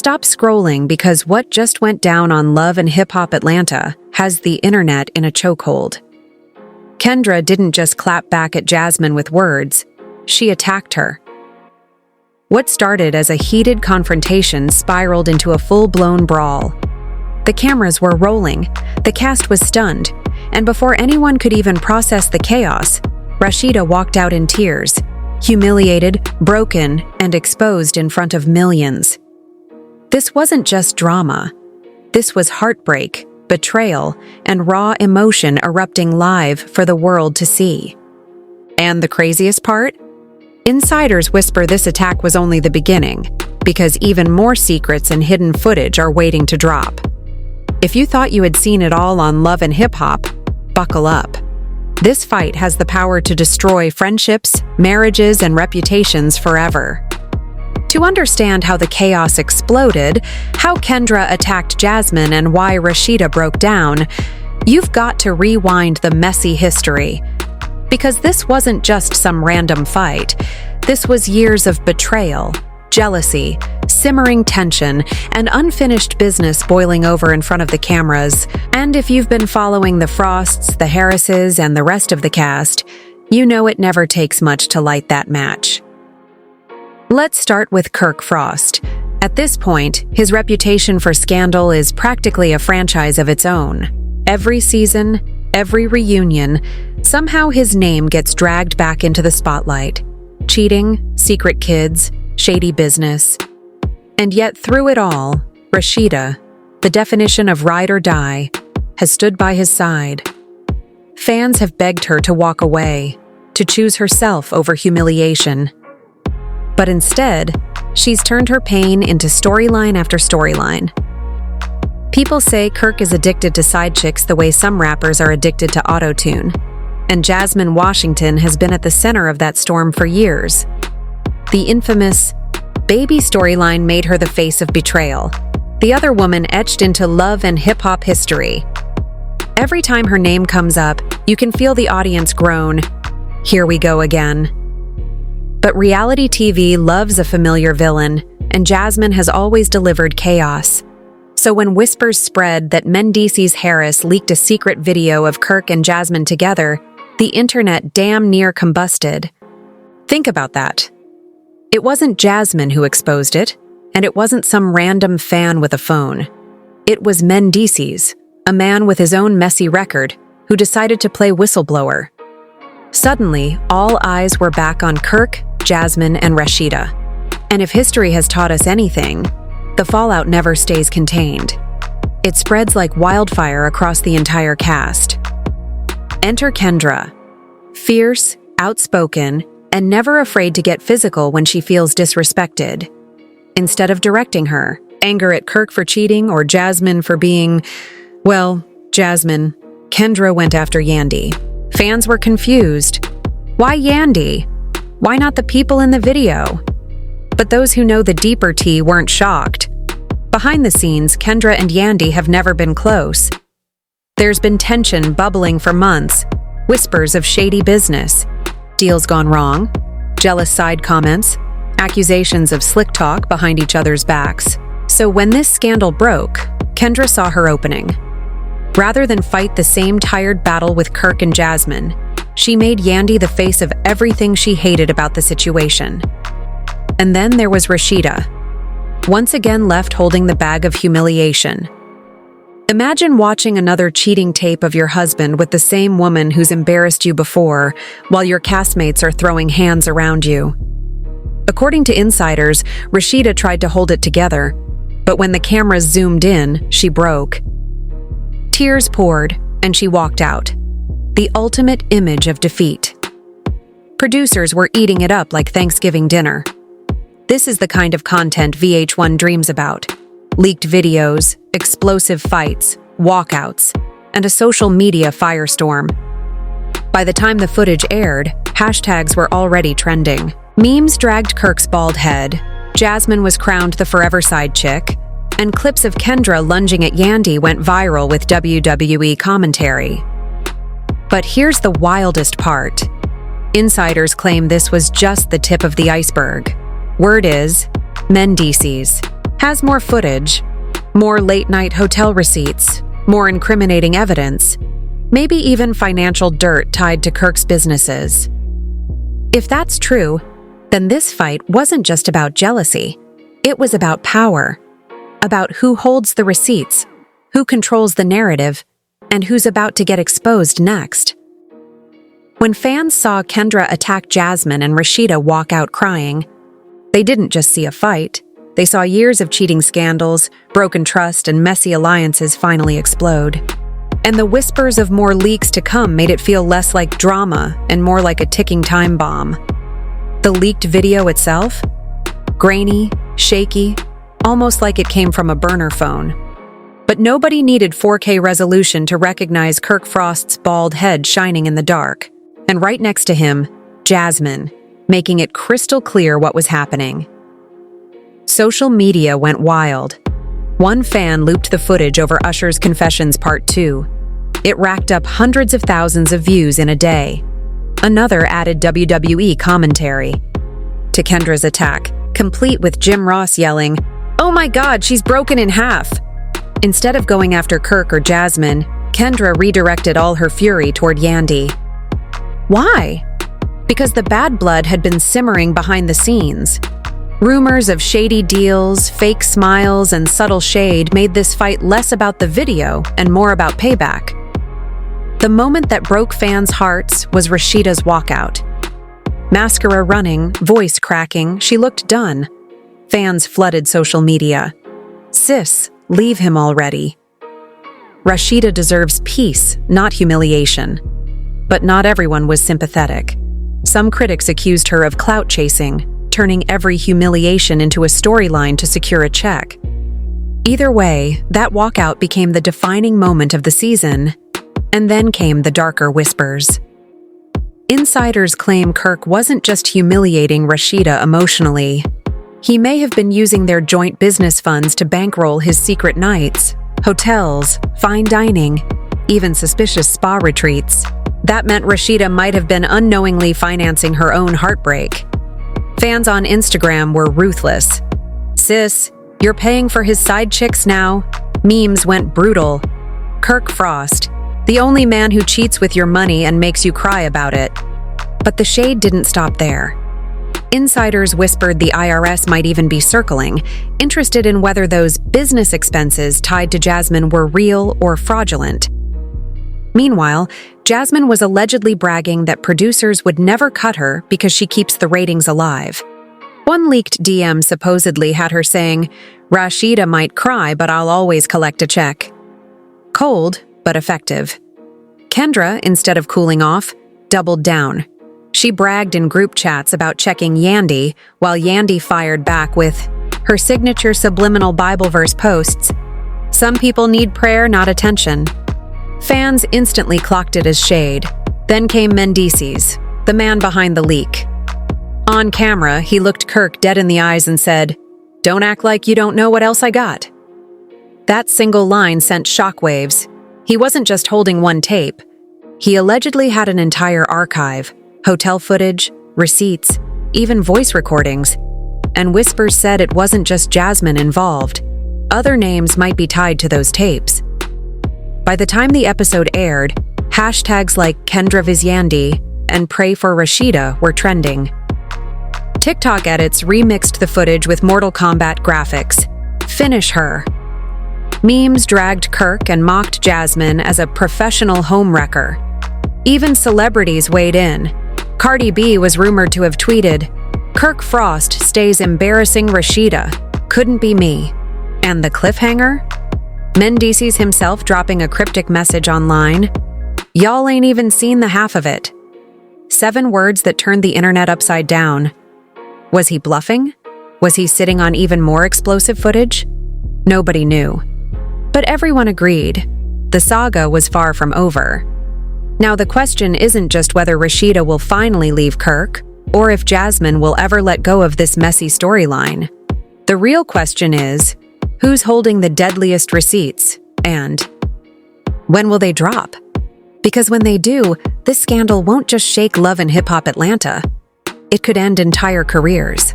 Stop scrolling because what just went down on Love and Hip Hop Atlanta has the internet in a chokehold. Kendra didn't just clap back at Jasmine with words, she attacked her. What started as a heated confrontation spiraled into a full-blown brawl. The cameras were rolling, the cast was stunned, and before anyone could even process the chaos, Rasheeda walked out in tears, humiliated, broken, and exposed in front of millions. This wasn't just drama. This was heartbreak, betrayal, and raw emotion erupting live for the world to see. And the craziest part? Insiders whisper this attack was only the beginning, because even more secrets and hidden footage are waiting to drop. If you thought you had seen it all on Love and Hip Hop, buckle up. This fight has the power to destroy friendships, marriages, and reputations forever. To understand how the chaos exploded, how Kendra attacked Jasmine, and why Rasheeda broke down, you've got to rewind the messy history. Because this wasn't just some random fight. This was years of betrayal, jealousy, simmering tension, and unfinished business boiling over in front of the cameras. And if you've been following the Frosts, the Harrises, and the rest of the cast, you know it never takes much to light that match. Let's start with Kirk Frost. At this point, his reputation for scandal is practically a franchise of its own. Every season, every reunion, somehow his name gets dragged back into the spotlight. Cheating, secret kids, shady business. And yet through it all, Rasheeda, the definition of ride or die, has stood by his side. Fans have begged her to walk away, to choose herself over humiliation. But instead, she's turned her pain into storyline after storyline. People say Kirk is addicted to side chicks the way some rappers are addicted to auto-tune. And Jasmine Washington has been at the center of that storm for years. The infamous baby storyline made her the face of Betrayal, the other woman etched into Love and Hip Hop history. Every time her name comes up, you can feel the audience groan, "Here we go again." But reality TV loves a familiar villain, and Jasmine has always delivered chaos. So when whispers spread that Mendeecees Harris leaked a secret video of Kirk and Jasmine together, the internet damn near combusted. Think about that. It wasn't Jasmine who exposed it, and it wasn't some random fan with a phone. It was Mendeecees, a man with his own messy record, who decided to play whistleblower. Suddenly, all eyes were back on Kirk, Jasmine, and Rasheeda. And if history has taught us anything, the fallout never stays contained. It spreads like wildfire across the entire cast. Enter Kendra, fierce, outspoken, and never afraid to get physical when she feels disrespected. Instead of directing her, anger at Kirk for cheating or Jasmine for being, well, Jasmine, Kendra went after Yandy. Fans were confused. Why Yandy? Why not the people in the video? But those who know the deeper tea weren't shocked. Behind the scenes, Kendra and Yandy have never been close. There's been tension bubbling for months, whispers of shady business, deals gone wrong, jealous side comments, accusations of slick talk behind each other's backs. So when this scandal broke, Kendra saw her opening. Rather than fight the same tired battle with Kirk and Jasmine, she made Yandy the face of everything she hated about the situation. And then there was Rasheeda, once again left holding the bag of humiliation. Imagine watching another cheating tape of your husband with the same woman who's embarrassed you before, while your castmates are throwing hands around you. According to insiders, Rasheeda tried to hold it together, but when the cameras zoomed in, she broke. Tears poured, and she walked out. The ultimate image of defeat. Producers were eating it up like Thanksgiving dinner. This is the kind of content VH1 dreams about. Leaked videos, explosive fights, walkouts, and a social media firestorm. By the time the footage aired, hashtags were already trending. Memes dragged Kirk's bald head, Jasmine was crowned the forever side chick, and clips of Kendra lunging at Yandy went viral with WWE commentary. But here's the wildest part. Insiders claim this was just the tip of the iceberg. Word is, Mendeecees, has more footage, more late-night hotel receipts, more incriminating evidence, maybe even financial dirt tied to Kirk's businesses. If that's true, then this fight wasn't just about jealousy. It was about power, about who holds the receipts, who controls the narrative, and who's about to get exposed next. When fans saw Kendra attack Jasmine and Rasheeda walk out crying, they didn't just see a fight. They saw years of cheating scandals, broken trust, and messy alliances finally explode. And the whispers of more leaks to come made it feel less like drama and more like a ticking time bomb. The leaked video itself? Grainy, shaky, almost like it came from a burner phone. But nobody needed 4K resolution to recognize Kirk Frost's bald head shining in the dark. And right next to him, Jasmine, making it crystal clear what was happening. Social media went wild. One fan looped the footage over Usher's Confessions Part 2. It racked up hundreds of thousands of views in a day. Another added WWE commentary to Kendra's attack, complete with Jim Ross yelling, "Oh my God, she's broken in half!" Instead of going after Kirk or Jasmine, Kendra redirected all her fury toward Yandy. Why? Because the bad blood had been simmering behind the scenes. Rumors of shady deals, fake smiles, and subtle shade made this fight less about the video and more about payback. The moment that broke fans' hearts was Rasheeda's walkout. Mascara running, voice cracking, she looked done. Fans flooded social media. "Sis, leave him already." Rasheeda deserves peace, not humiliation. But not everyone was sympathetic. Some critics accused her of clout chasing, turning every humiliation into a storyline to secure a check. Either way, that walkout became the defining moment of the season. And then came the darker whispers. Insiders claim Kirk wasn't just humiliating Rasheeda emotionally. He may have been using their joint business funds to bankroll his secret nights, hotels, fine dining, even suspicious spa retreats. That meant Rasheeda might have been unknowingly financing her own heartbreak. Fans on Instagram were ruthless. "Sis, you're paying for his side chicks now." Memes went brutal. "Kirk Frost, the only man who cheats with your money and makes you cry about it." But the shade didn't stop there. Insiders whispered the IRS might even be circling, interested in whether those business expenses tied to Jasmine were real or fraudulent. Meanwhile, Jasmine was allegedly bragging that producers would never cut her because she keeps the ratings alive. One leaked DM supposedly had her saying, "Rasheeda might cry, but I'll always collect a check." Cold, but effective. Kendra, instead of cooling off, doubled down. She bragged in group chats about checking Yandy, while Yandy fired back with her signature subliminal Bible verse posts, "Some people need prayer, not attention." Fans instantly clocked it as shade. Then came Mendeecees, the man behind the leak. On camera, he looked Kirk dead in the eyes and said, "Don't act like you don't know what else I got." That single line sent shockwaves. He wasn't just holding one tape. He allegedly had an entire archive, hotel footage, receipts, even voice recordings. And whispers said it wasn't just Jasmine involved. Other names might be tied to those tapes. By the time the episode aired, hashtags like Kendra vs Yandy and Pray for Rasheeda were trending. TikTok edits remixed the footage with Mortal Kombat graphics. "Finish her." Memes dragged Kirk and mocked Jasmine as a professional homewrecker. Even celebrities weighed in. Cardi B was rumored to have tweeted, "Kirk Frost stays embarrassing Rasheeda. Couldn't be me." And the cliffhanger? Mendeecees himself dropping a cryptic message online. "Y'all ain't even seen the half of it." 7 words that turned the internet upside down. Was he bluffing? Was he sitting on even more explosive footage? Nobody knew. But everyone agreed. The saga was far from over. Now the question isn't just whether Rasheeda will finally leave Kirk, or if Jasmine will ever let go of this messy storyline. The real question is, who's holding the deadliest receipts, and when will they drop? Because when they do, this scandal won't just shake love and hip-hop Atlanta. It could end entire careers.